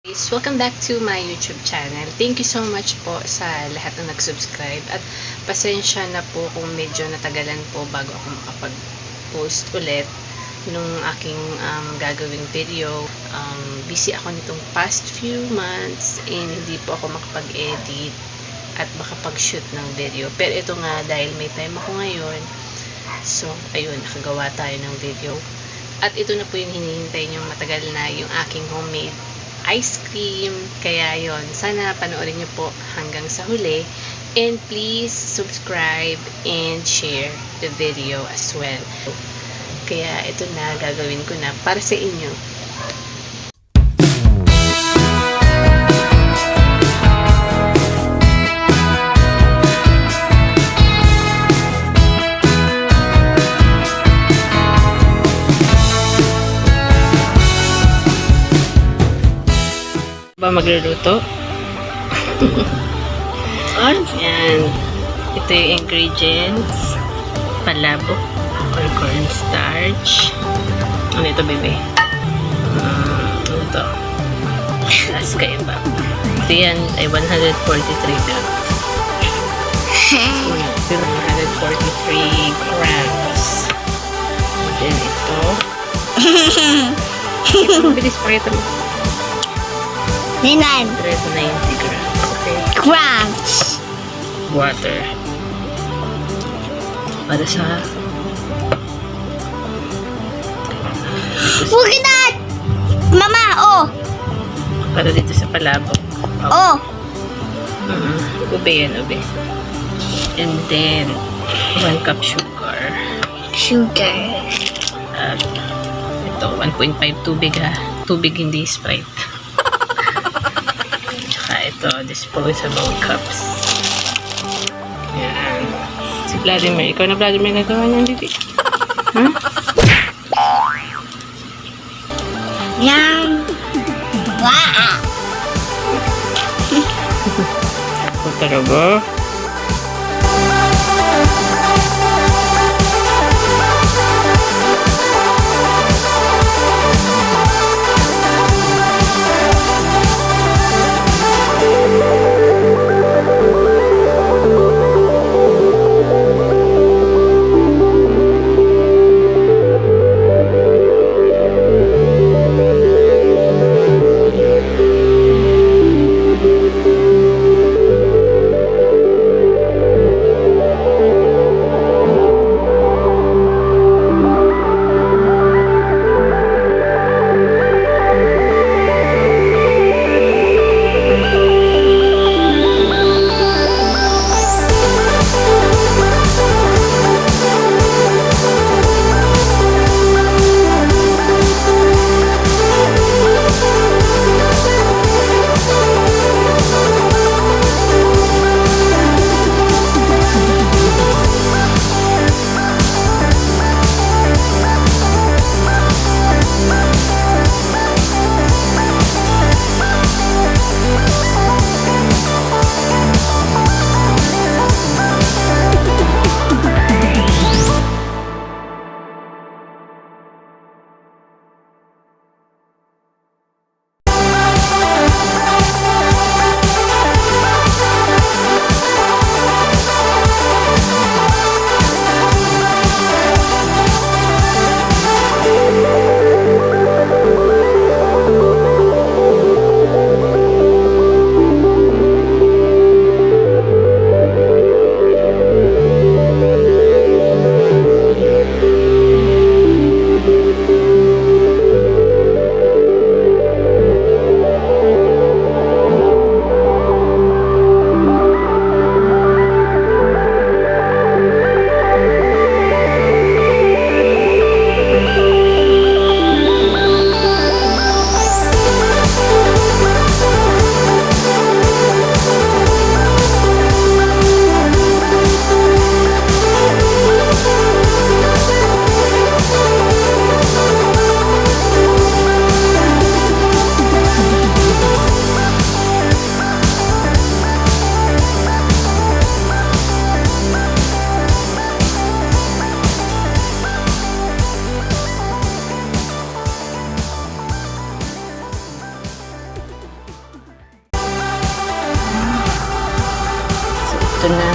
Guys, welcome back to my YouTube channel. Thank you so much po sa lahat na nag-subscribe at pasensya na po kung medyo natagalan po bago ako makapag-post ulit nung aking gagawing video. Busy ako nitong past few months and hindi po ako makapag-edit at makapag-shoot ng video. Pero ito nga, dahil may time ako ngayon, so ayun, nakagawa tayo ng video. At ito na po yung hinihintay nyo matagal na, yung aking homemade ice cream. Kaya yon, sana panoorin nyo po hanggang sa huli, and please subscribe and share the video as well. Kaya ito na, gagawin ko na para sa inyo. Magluluto. Yan. Ito yung ingredients. Palabok or cornstarch. Ano ito, bebe? Ano ito? Last kayo ba? Ito yan ay 143 grams. 143 grams. Then ito. Ito, mabilis pa ito. 190 grams. Okay. grams. Water. Para sa... Look at that! Mama, oh! Para dito sa palabok. Oh! Ube yan, ube. And then, 1 cup sugar. Sugar. At ito, 1.5 tubig ha. Tubig, hindi Sprite. Ito, disposable cups. Yan. Si Vladimir. Ikaw na, Vladimir, nagawa niyan, Bibi. Ha? Yan. Wow! Ako talaga. ito na.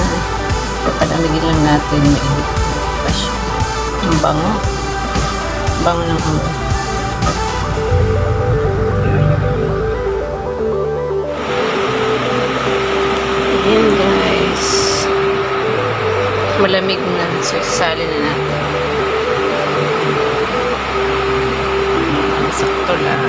Papalamigin lang natin. Mainit pa siya. Ang bango. Bango ng amoy. Ayan guys. Malamig na. So, isasali na natin. Sakto lang.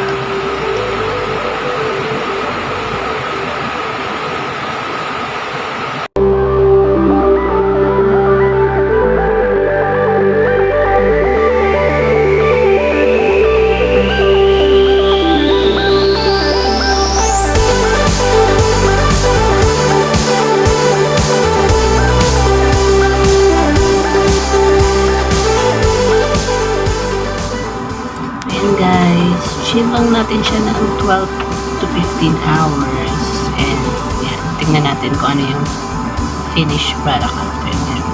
Guys, chill lang natin siya ng 12 to 15 hours and yan, tingnan natin kung ano yung finished product after that.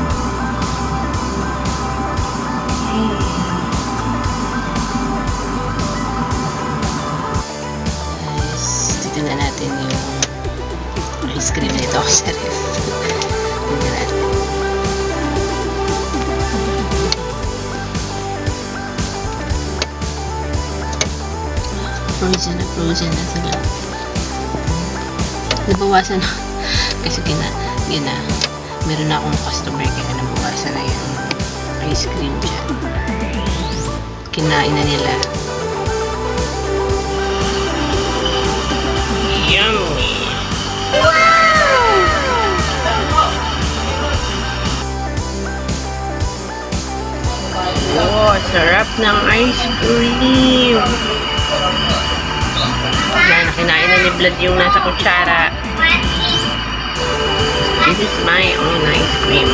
Guys, titignan natin yung ice cream nito sa ref. Tingnan natin. Frozen na sila. Nabawasan na. Kasi meron na akong customer kaya nabawasan na yung ice cream dyan. Kinain na nila. Yummy! Wow! Sarap ng ice cream! Yan, kinain na ni Vlad yung nasa kutsara. This is my own ice cream.